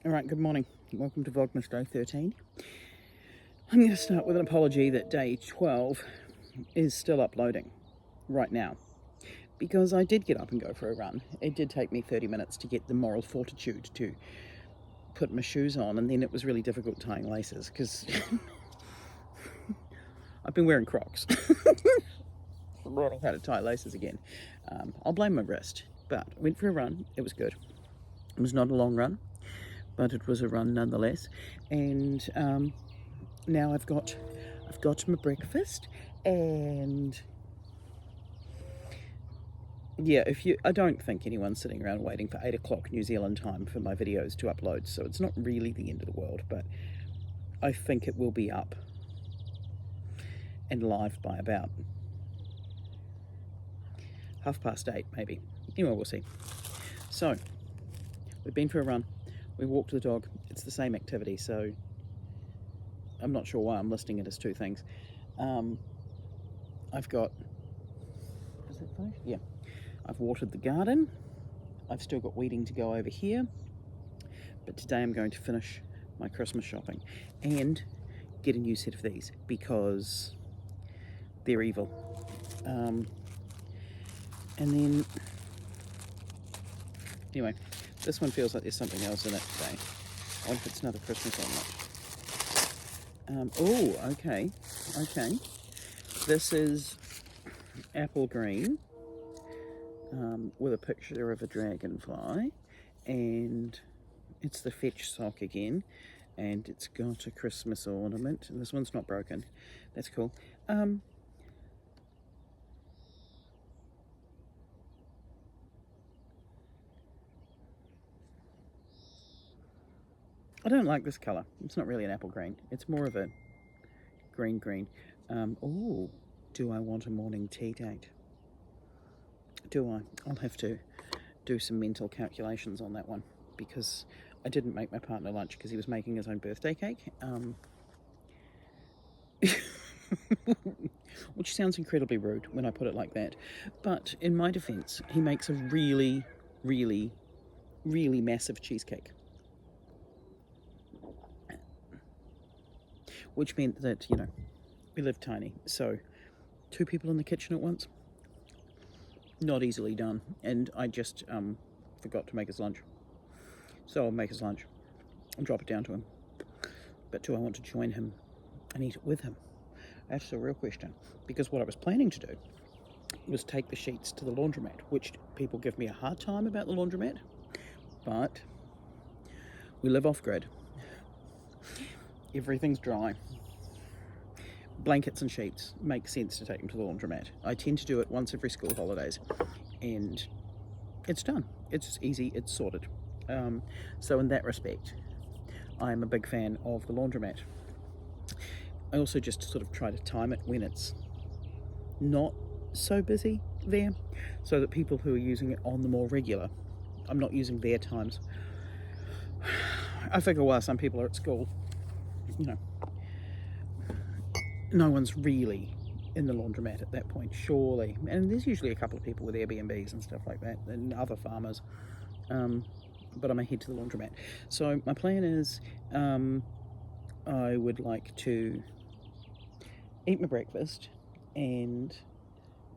Alright, good morning. Welcome to Vlogmas Day 13. I'm going to start with an apology that day 12 is still uploading right now. Because I did get up and go for a run. It did take me 30 minutes to get the moral fortitude to put my shoes on, and then it was really difficult tying laces because I've been wearing Crocs. Learning how to tie laces again. I'll blame my wrist, but I went for a run. It was good. It was not a long run, but it was a run nonetheless. And now I've got my breakfast, and yeah, I don't think anyone's sitting around waiting for 8 o'clock New Zealand time for my videos to upload, so it's not really the end of the world, but I think it will be up and live by about 8:30 maybe. Anyway, we'll see. So we've been for a run, we walked the dog. It's the same activity, so I'm not sure why I'm listing it as two things. I've got, is that finished? Yeah. I've watered the garden. I've still got weeding to go over here, but today I'm going to finish my Christmas shopping and get a new set of these because they're evil. And then, anyway, this one feels like there's something else in it today. I wonder if it's another Christmas omelette. Oh, okay. This is apple green with a picture of a dragonfly, and it's the fetch sock again, and it's got a Christmas ornament, and this one's not broken. That's cool. I don't like this colour. It's not really an apple green. It's more of a green. Oh, do I want a morning tea date? Do I? I'll have to do some mental calculations on that one, because I didn't make my partner lunch because he was making his own birthday cake. Which sounds incredibly rude when I put it like that. But in my defense, he makes a really massive cheesecake. Which meant that, you know, we live tiny. So 2 people in the kitchen at once, not easily done. And I just forgot to make his lunch. So I'll make his lunch and drop it down to him. But do I want to join him and eat it with him? That's the real question. Because what I was planning to do was take the sheets to the laundromat, which people give me a hard time about the laundromat. But we live off-grid. Everything's dry. Blankets and sheets make sense to take them to the laundromat. I tend to do it once every school holidays, and it's done. It's just easy, it's sorted. So in that respect, I'm a big fan of the laundromat. I also just sort of try to time it when it's not so busy there, so that people who are using it on the more regular, I'm not using their times. I figure while some people are at school, you know, no one's really in the laundromat at that point, surely. And there's usually a couple of people with Airbnbs and stuff like that, and other farmers. But I'm ahead to the laundromat. So my plan is, I would like to eat my breakfast and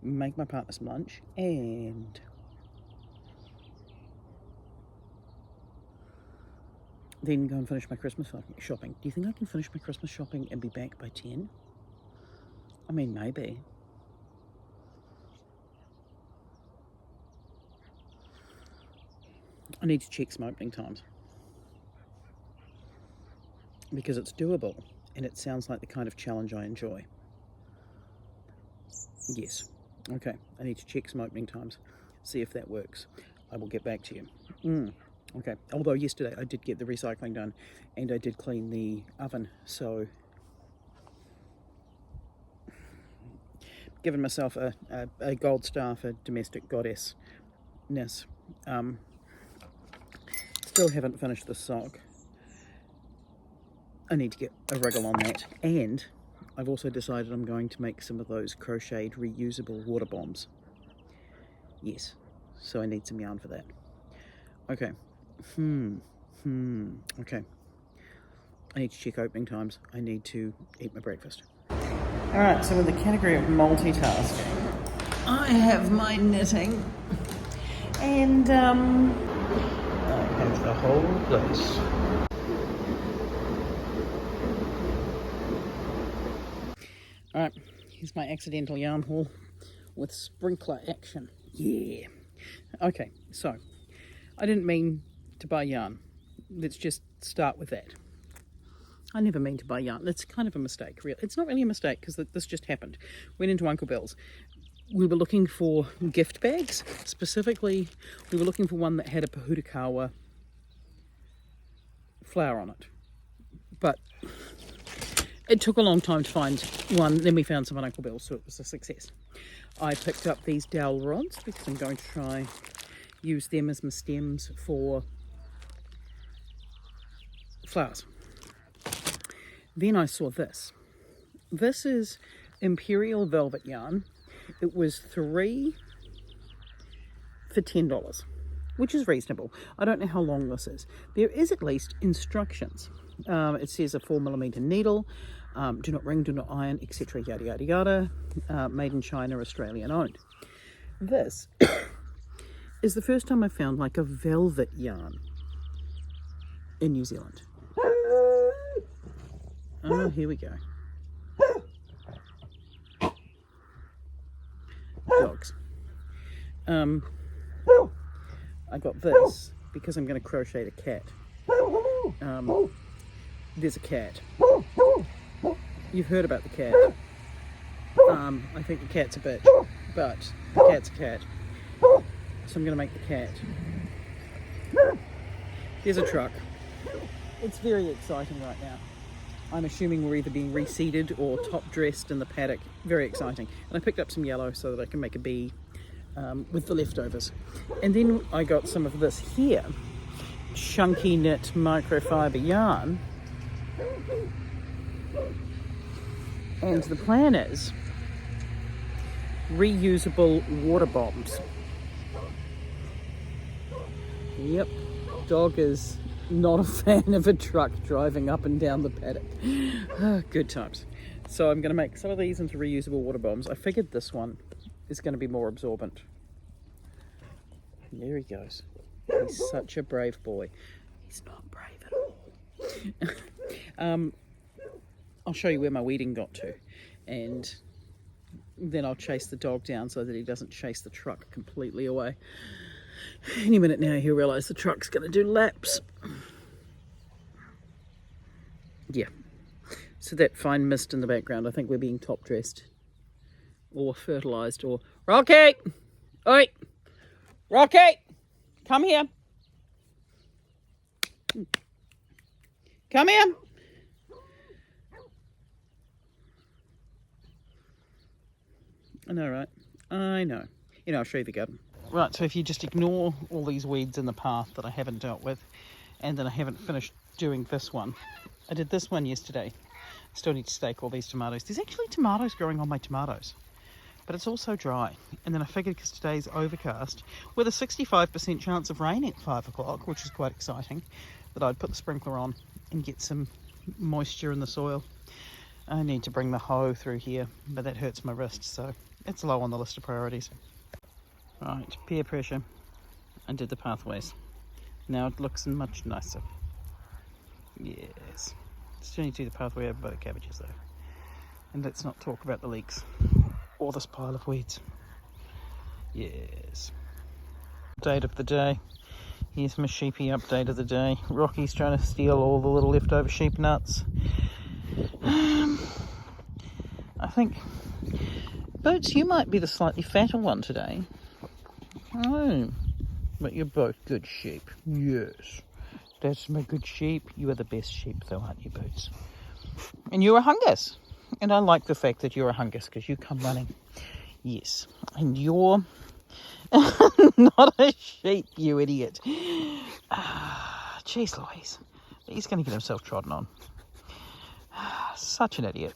make my partner some lunch, and then go and finish my Christmas shopping. Do you think I can finish my Christmas shopping and be back by 10? I mean, maybe. I need to check some opening times, because it's doable and it sounds like the kind of challenge I enjoy. Yes. Okay, I need to check some opening times, see if that works. I will get back to you. Okay, although yesterday I did get the recycling done and I did clean the oven, so given myself a gold star for domestic goddessness. Still haven't finished the sock. I need to get a wriggle on that, and I've also decided I'm going to make some of those crocheted reusable water bombs. Yes, so I need some yarn for that. Okay. Okay. I need to check opening times. I need to eat my breakfast. Alright, so in the category of multitasking, I have my knitting. And, I have the whole place. Alright, here's my accidental yarn haul with sprinkler action. Yeah. Okay, so, I didn't mean to buy yarn. Let's just start with that. I never mean to buy yarn. It's kind of a mistake, really. It's not really a mistake because this just happened. Went into Uncle Bill's. We were looking for gift bags. Specifically, we were looking for one that had a Pahutakawa flower on it. But it took a long time to find one. Then we found some at Uncle Bill's, so it was a success. I picked up these dowel rods because I'm going to try use them as my stems for flowers. Then I saw this. This is Imperial Velvet yarn. It was 3 for $10, which is reasonable. I don't know how long this is. There is at least instructions. It says a 4mm needle, do not wring, do not iron, etc. Yada yada yada. Made in China, Australian owned. This is the first time I found like a velvet yarn in New Zealand. Oh, here we go. Dogs. I got this because I'm going to crochet a cat. There's a cat. You've heard about the cat. I think the cat's a bitch, but the cat's a cat. So I'm going to make the cat. There's a truck. It's very exciting right now. I'm assuming we're either being reseeded or top dressed in the paddock. Very exciting. And I picked up some yellow so that I can make a bee with the leftovers. And then I got some of this here, chunky knit microfiber yarn. And the plan is reusable water bombs. Yep, dog is not a fan of a truck driving up and down the paddock. Good times. So I'm going to make some of these into reusable water bombs. I figured this one is going to be more absorbent. There he goes. He's such a brave boy. He's not brave at all. I'll show you where my weeding got to, and then I'll chase the dog down so that he doesn't chase the truck completely away. Any minute now he'll realise the truck's going to do laps. Yeah. So that fine mist in the background, I think we're being top dressed or fertilised or... Rocky! Oi! Rocky! Come here. Come here. I know, right? I know. You know, I'll show you the garden. Right, so if you just ignore all these weeds in the path that I haven't dealt with, and then I haven't finished doing this one. I did this one yesterday. Still need to stake all these tomatoes. There's actually tomatoes growing on my tomatoes, but it's also dry. And then I figured because today's overcast, with a 65% chance of rain at 5 o'clock, which is quite exciting, that I'd put the sprinkler on and get some moisture in the soil. I need to bring the hoe through here, but that hurts my wrist, so it's low on the list of priorities. Right, peer pressure. I did the pathways. Now it looks much nicer. Yes. Still need to do the pathway over by the cabbages though. And let's not talk about the leeks or this pile of weeds. Yes. Update of the day. Here's my sheepy update of the day. Rocky's trying to steal all the little leftover sheep nuts. I think, Boots, you might be the slightly fatter one today. Oh, but you're both good sheep. Yes, that's my good sheep. You are the best sheep though, aren't you, Boots? And you're a hungus. And I like the fact that you're a hungus because you come running. Yes, and you're not a sheep, you idiot. Jeez Louise, he's going to get himself trodden on. Such an idiot.